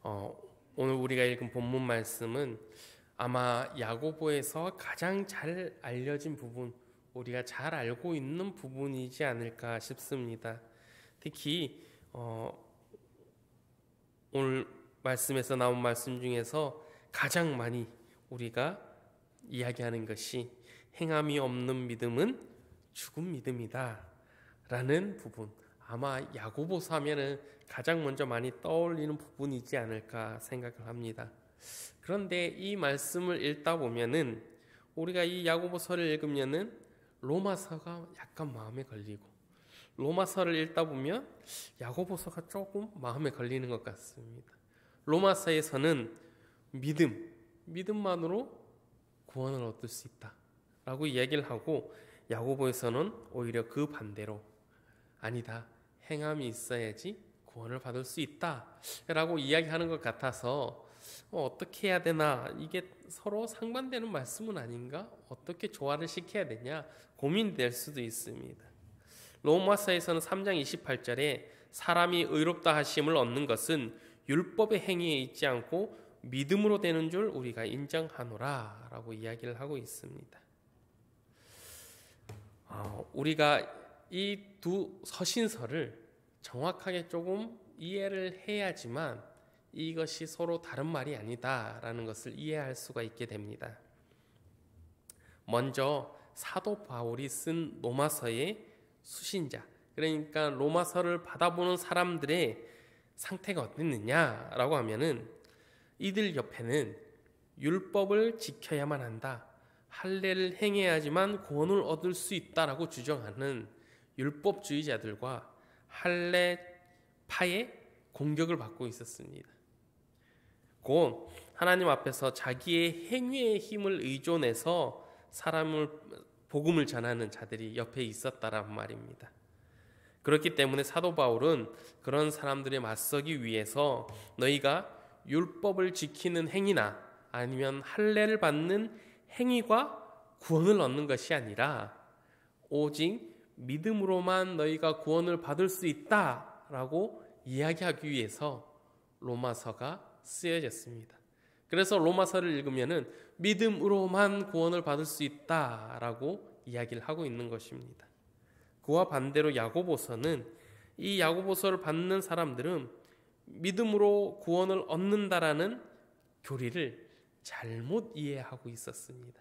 어, 오늘 우리가 읽은 본문 말씀은 아마 야고보에서 가장 잘 알려진 부분, 우리가 잘 알고 있는 부분이지 않을까 싶습니다. 특히 오늘 말씀에서 나온 말씀 중에서 가장 많이 우리가 이야기하는 것이 행함이 없는 믿음은 죽은 믿음이다 라는 부분, 아마 야고보서 하면은 가장 먼저 많이 떠올리는 부분이지 않을까 생각을 합니다. 그런데 이 말씀을 읽다 보면은 우리가 이 야고보서를 읽으면은 로마서가 약간 마음에 걸리고, 로마서를 읽다 보면 야고보서가 조금 마음에 걸리는 것 같습니다. 로마서에서는 믿음만으로 구원을 얻을 수 있다 라고 이야기를 하고, 야고보에서는 오히려 그 반대로 아니다, 행함이 있어야지 구원을 받을 수 있다 라고 이야기하는 것 같아서 어떻게 해야 되나, 이게 서로 상반되는 말씀은 아닌가, 어떻게 조화를 시켜야 되냐 고민될 수도 있습니다. 로마서에서는 3장 28절에 사람이 의롭다 하심을 얻는 것은 율법의 행위에 있지 않고 믿음으로 되는 줄 우리가 인정하노라 라고 이야기를 하고 있습니다. 우리가 이 두 서신서를 정확하게 조금 이해를 해야지만 이것이 서로 다른 말이 아니다라는 것을 이해할 수가 있게 됩니다. 먼저 사도 바울이 쓴 로마서의 수신자, 그러니까 로마서를 받아보는 사람들의 상태가 어땠느냐라고 하면은 이들 옆에는 율법을 지켜야만 한다, 할례를 행해야지만 구원을 얻을 수 있다라고 주장하는 율법주의자들과 할례파의 공격을 받고 있었습니다. 곧 하나님 앞에서 자기의 행위의 힘을 의존해서 복음을 전하는 자들이 옆에 있었다란 말입니다. 그렇기 때문에 사도 바울은 그런 사람들에 맞서기 위해서 너희가 율법을 지키는 행위나 아니면 할례를 받는 행위가 구원을 얻는 것이 아니라 오직 믿음으로만 너희가 구원을 받을 수 있다라고 이야기하기 위해서 로마서가 쓰여졌습니다. 그래서 로마서를 읽으면은 믿음으로만 구원을 받을 수 있다라고 이야기를 하고 있는 것입니다. 그와 반대로 야고보서는, 이 야고보서를 받는 사람들은 믿음으로 구원을 얻는다라는 교리를 잘못 이해하고 있었습니다.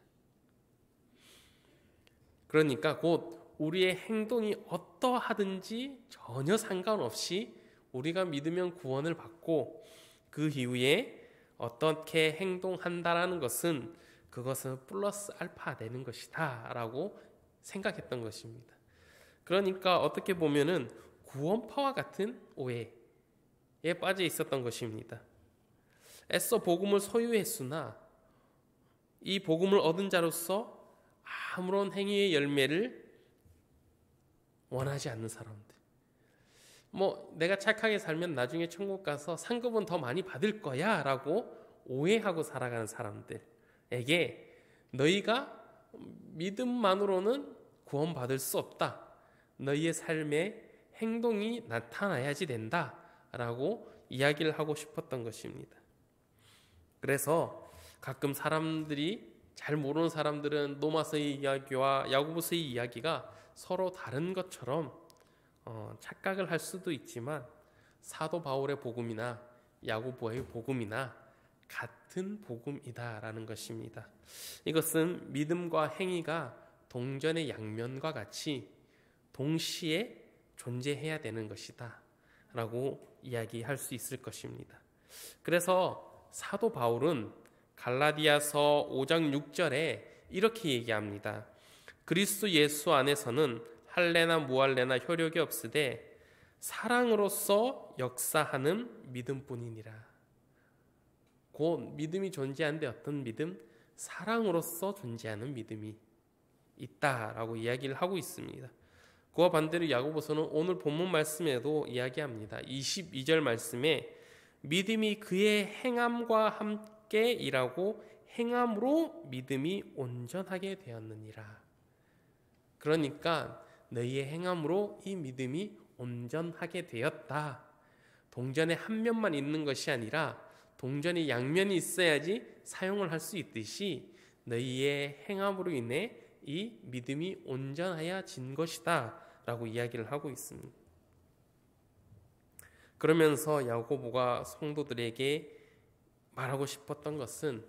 그러니까 곧 우리의 행동이 어떠하든지 전혀 상관없이 우리가 믿으면 구원을 받고 그 이후에 어떻게 행동한다라는 것은 그것은 플러스 알파 되는 것이다 라고 생각했던 것입니다. 그러니까 어떻게 보면은 구원파와 같은 오해에 빠져 있었던 것입니다. 애써 복음을 소유했으나 이 복음을 얻은 자로서 아무런 행위의 열매를 원하지 않는 사람들, 내가 착하게 살면 나중에 천국 가서 상급은 더 많이 받을 거야 라고 오해하고 살아가는 사람들에게 너희가 믿음만으로는 구원받을 수 없다, 너희의 삶에 행동이 나타나야지 된다 라고 이야기를 하고 싶었던 것입니다. 그래서 가끔 사람들이, 잘 모르는 사람들은 로마서의 이야기와 야고보서의 이야기가 서로 다른 것처럼 착각을 할 수도 있지만 사도 바울의 복음이나 야고보의 복음이나 같은 복음이다라는 것입니다. 이것은 믿음과 행위가 동전의 양면과 같이 동시에 존재해야 되는 것이다 라고 이야기할 수 있을 것입니다. 그래서 사도 바울은 갈라디아서 5장 6절에 이렇게 얘기합니다. 그리스도 예수 안에서는 할례나 무할례나 효력이 없으되 사랑으로서 역사하는 믿음뿐이니라. 곧 믿음이 존재하는데 어떤 믿음? 사랑으로서 존재하는 믿음이 있다라고 이야기를 하고 있습니다. 그와 반대로 야고보서는 오늘 본문 말씀에도 이야기합니다. 22절 말씀에 믿음이 그의 행함과 함께 일하고 행함으로 믿음이 온전하게 되었느니라. 그러니까 너희의 행함으로 이 믿음이 온전하게 되었다. 동전의 한 면만 있는 것이 아니라 동전의 양면이 있어야지 사용을 할 수 있듯이 너희의 행함으로 인해 이 믿음이 온전하여진 것이다 라고 이야기를 하고 있습니다. 그러면서 야고보가 성도들에게 말하고 싶었던 것은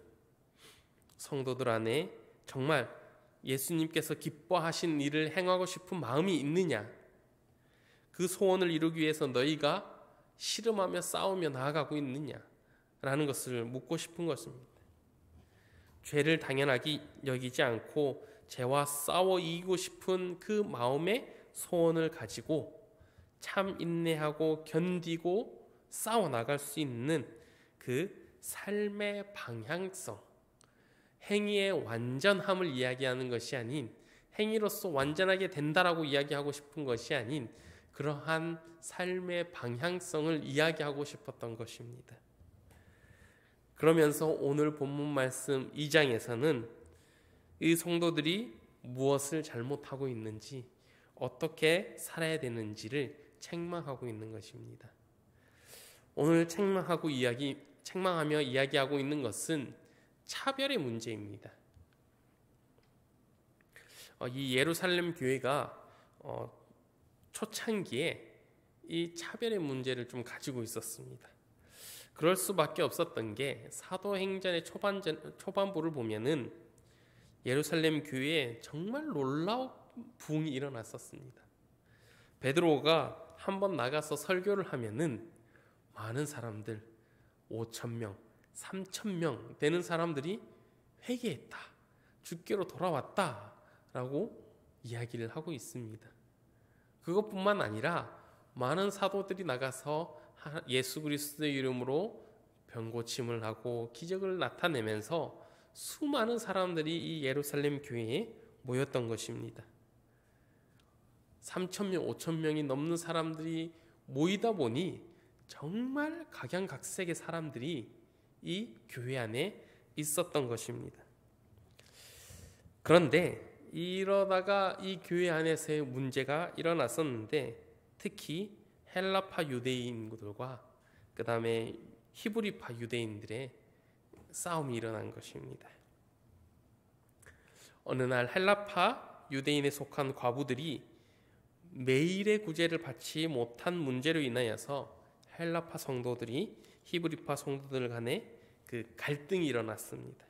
성도들 안에 정말 예수님께서 기뻐하신 일을 행하고 싶은 마음이 있느냐, 그 소원을 이루기 위해서 너희가 씨름하며 싸우며 나아가고 있느냐라는 것을 묻고 싶은 것입니다. 죄를 당연하게 여기지 않고 죄와 싸워 이기고 싶은 그 마음의 소원을 가지고 참 인내하고 견디고 싸워 나갈 수 있는 그 삶의 방향성, 행위의 완전함을 이야기하는 것이 아닌, 행위로서 완전하게 된다라고 이야기하고 싶은 것이 아닌 그러한 삶의 방향성을 이야기하고 싶었던 것입니다. 그러면서 오늘 본문 말씀 2장에서는 이 성도들이 무엇을 잘못하고 있는지, 어떻게 살아야 되는지를 책망하고 있는 것입니다. 오늘 책망하며 이야기하고 있는 것은 차별의 문제입니다. 이 예루살렘 교회가 초창기에 이 차별의 문제를 좀 가지고 있었습니다. 그럴 수밖에 없었던 게 사도행전의 초반부를 보면은 예루살렘 교회에 정말 놀라운 부흥이 일어났었습니다. 베드로가 한번 나가서 설교를 하면은 많은 사람들, 5,000명, 3,000명 되는 사람들이 회개했다, 주께로 돌아왔다 라고 이야기를 하고 있습니다. 그것뿐만 아니라 많은 사도들이 나가서 예수 그리스도의 이름으로 병고침을 하고 기적을 나타내면서 수많은 사람들이 이 예루살렘 교회에 모였던 것입니다. 3,000명, 5,000명이 넘는 사람들이 모이다 보니 정말 각양각색의 사람들이 이 교회 안에 있었던 것입니다. 그런데 이러다가 이 교회 안에서의 문제가 일어났었는데, 특히 헬라파 유대인들과 그 다음에 히브리파 유대인들의 싸움이 일어난 것입니다. 어느 날 헬라파 유대인에 속한 과부들이 매일의 구제를 받지 못한 문제로 인하여서 헬라파 성도들이 히브리파 성도들 간에 그 갈등이 일어났습니다.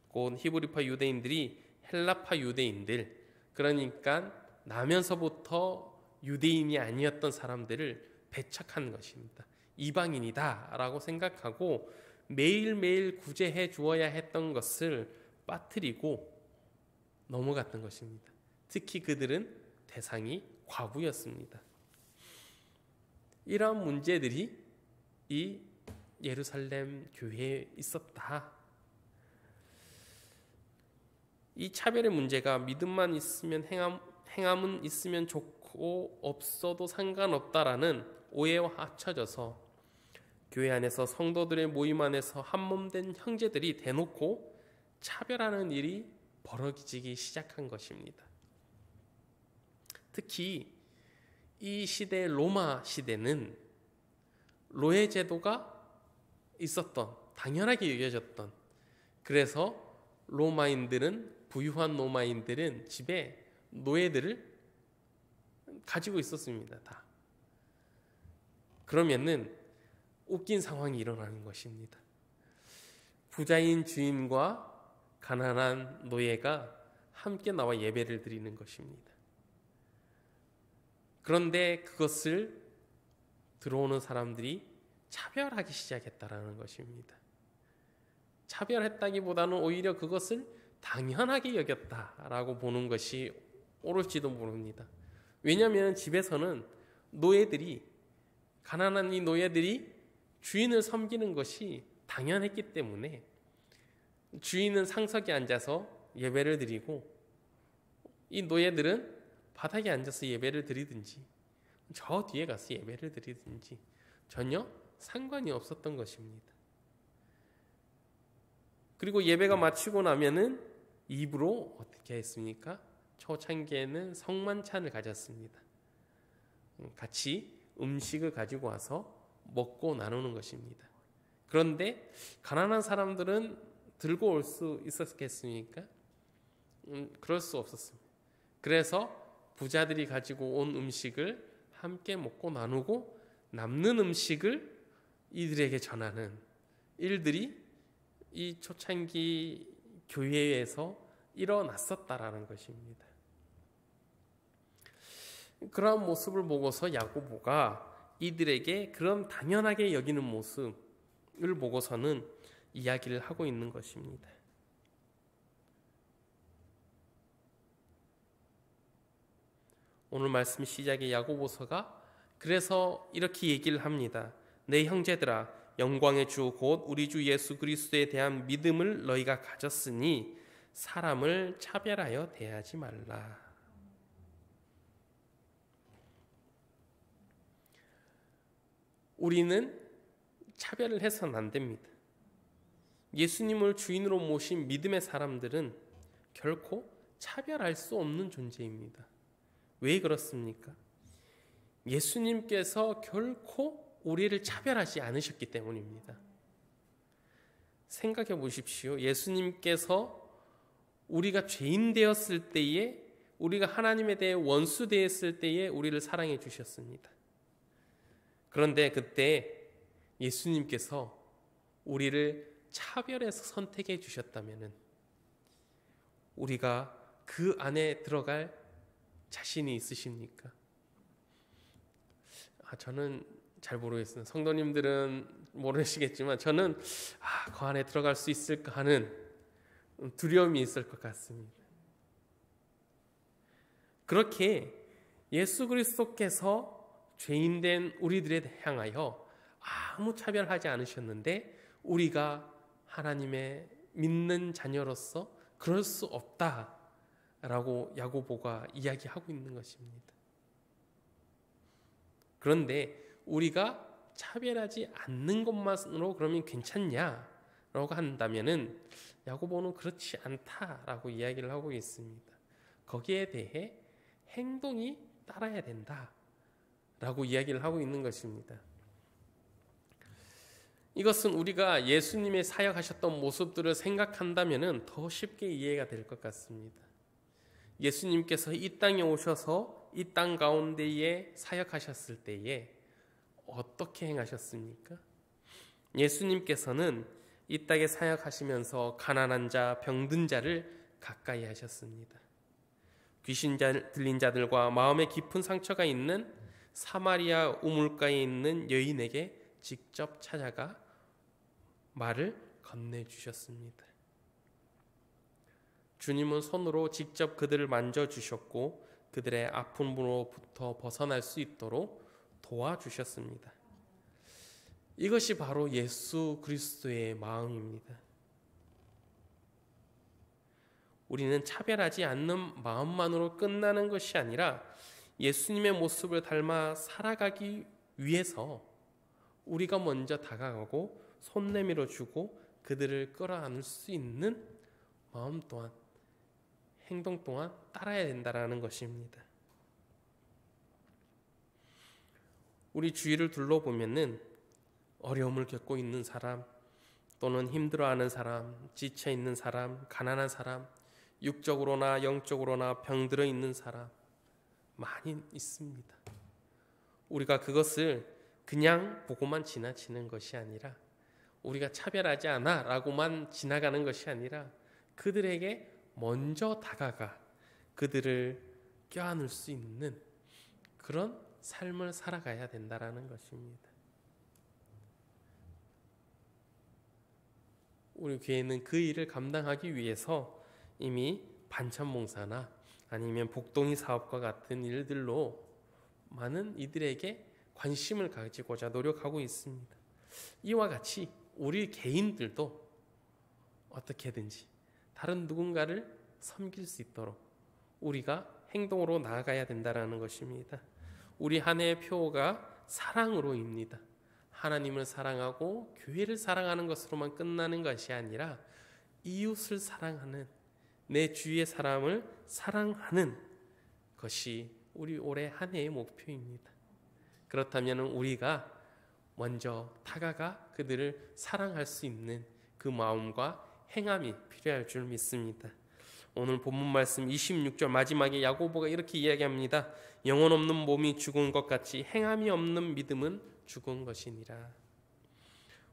곧 히브리파 유대인들이 헬라파 유대인들, 그러니까 나면서부터 유대인이 아니었던 사람들을 배척한 것입니다. 이방인이다 라고 생각하고 매일매일 구제해 주어야 했던 것을 빠뜨리고 넘어갔던 것입니다. 특히 그들은 대상이 과부였습니다. 이러한 문제들이 이 예루살렘 교회에 있었다. 이 차별의 문제가 믿음만 있으면 행함은 있으면 좋고 없어도 상관없다라는 오해와 합쳐져서 교회 안에서 성도들의 모임 안에서 한몸된 형제들이 대놓고 차별하는 일이 벌어지기 시작한 것입니다. 특히 이 시대 로마 시대는 노예 제도가 있었던, 당연하게 여겨졌던, 그래서 부유한 로마인들은 집에 노예들을 가지고 있었습니다. 다. 그러면은 웃긴 상황이 일어나는 것입니다. 부자인 주인과 가난한 노예가 함께 나와 예배를 드리는 것입니다. 그런데 그것을 들어오는 사람들이 차별하기 시작했다라는 것입니다. 차별했다기보다는 오히려 그것을 당연하게 여겼다라고 보는 것이 옳을지도 모릅니다. 왜냐하면 집에서는 가난한 이 노예들이 주인을 섬기는 것이 당연했기 때문에 주인은 상석에 앉아서 예배를 드리고 이 노예들은 바닥에 앉아서 예배를 드리든지 저 뒤에 가서 예배를 드리든지 전혀 상관이 없었던 것입니다. 그리고 예배가 마치고 나면은 입으로 어떻게 했습니까? 초창기에는 성만찬을 가졌습니다. 같이 음식을 가지고 와서 먹고 나누는 것입니다. 그런데 가난한 사람들은 들고 올 수 있었겠습니까? 그럴 수 없었습니다. 그래서 부자들이 가지고 온 음식을 함께 먹고 나누고 남는 음식을 이들에게 전하는 일들이 이 초창기 교회에서 일어났었다라는 것입니다. 그러한 모습을 보고서 야고보가 이들에게 그런 당연하게 여기는 모습을 보고서는 이야기를 하고 있는 것입니다. 오늘 말씀 시작에 야고보서가 그래서 이렇게 얘기를 합니다. 내 형제들아, 영광의 주 곧 우리 주 예수 그리스도에 대한 믿음을 너희가 가졌으니 사람을 차별하여 대하지 말라. 우리는 차별을 해서는 안 됩니다. 예수님을 주인으로 모신 믿음의 사람들은 결코 차별할 수 없는 존재입니다. 왜 그렇습니까? 예수님께서 결코 우리를 차별하지 않으셨기 때문입니다. 생각해 보십시오. 예수님께서 우리가 죄인 되었을 때에, 우리가 하나님에 대해 원수 되었을 때에 우리를 사랑해 주셨습니다. 그런데 그때 예수님께서 우리를 차별해서 선택해 주셨다면 우리가 그 안에 들어갈 자신이 있으십니까? 저는 잘 모르겠습니다. 성도님들은 모르시겠지만 저는 그 안에 들어갈 수 있을까 하는 두려움이 있을 것 같습니다. 그렇게 예수 그리스도께서 죄인된 우리들에 향하여 아무 차별하지 않으셨는데 우리가 하나님의 믿는 자녀로서 그럴 수 없다라고 야고보가 이야기하고 있는 것입니다. 그런데 우리가 차별하지 않는 것만으로 그러면 괜찮냐라고 한다면은 야고보는 그렇지 않다라고 이야기를 하고 있습니다. 거기에 대해 행동이 따라야 된다라고 이야기를 하고 있는 것입니다. 이것은 우리가 예수님의 사역하셨던 모습들을 생각한다면은 더 쉽게 이해가 될 것 같습니다. 예수님께서 이 땅에 오셔서 이 땅 가운데에 사역하셨을 때에 어떻게 행하셨습니까? 예수님께서는 이 땅에 사역하시면서 가난한 자, 병든 자를 가까이 하셨습니다. 귀신 들린 자들과 마음에 깊은 상처가 있는 사마리아 우물가에 있는 여인에게 직접 찾아가 말을 건네주셨습니다. 주님은 손으로 직접 그들을 만져주셨고 그들의 아픔으로부터 벗어날 수 있도록 도와주셨습니다. 이것이 바로 예수 그리스도의 마음입니다. 우리는 차별하지 않는 마음만으로 끝나는 것이 아니라 예수님의 모습을 닮아 살아가기 위해서 우리가 먼저 다가가고 손 내밀어 주고 그들을 끌어안을 수 있는 마음 또한, 행동 또한 따라야 된다는 것입니다. 우리 주위를 둘러보면은 어려움을 겪고 있는 사람, 또는 힘들어하는 사람, 지쳐 있는 사람, 가난한 사람, 육적으로나 영적으로나 병들어 있는 사람 많이 있습니다. 우리가 그것을 그냥 보고만 지나치는 것이 아니라, 우리가 차별하지 않아 라고만 지나가는 것이 아니라 그들에게 먼저 다가가 그들을 껴안을 수 있는 그런 삶을 살아가야 된다는 것입니다. 우리 교회는 그 일을 감당하기 위해서 이미 반찬봉사나 아니면 복동이 사업과 같은 일들로 많은 이들에게 관심을 가지고자 노력하고 있습니다. 이와 같이 우리 개인들도 어떻게든지 다른 누군가를 섬길 수 있도록 우리가 행동으로 나아가야 된다는 것입니다. 우리 한 해의 표가 사랑으로입니다. 하나님을 사랑하고 교회를 사랑하는 것으로만 끝나는 것이 아니라 이웃을 사랑하는, 내 주위의 사람을 사랑하는 것이 우리 올해 한 해의 목표입니다. 그렇다면 우리가 먼저 다가가 그들을 사랑할 수 있는 그 마음과 행함이 필요할 줄 믿습니다. 오늘 본문 말씀 26절 마지막에 야고보가 이렇게 이야기합니다. 영혼 없는 몸이 죽은 것 같이 행함이 없는 믿음은 죽은 것이니라.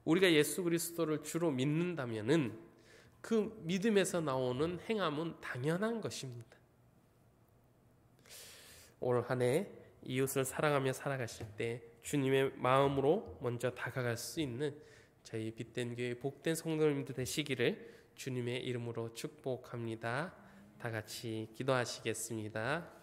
우리가 예수 그리스도를 주로 믿는다면은 그 믿음에서 나오는 행함은 당연한 것입니다. 올 한 해 이웃을 사랑하며 살아가실 때 주님의 마음으로 먼저 다가갈 수 있는 저희 빛된 교회 복된 성도님들 되시기를 주님의 이름으로 축복합니다. 다 같이 기도하시겠습니다.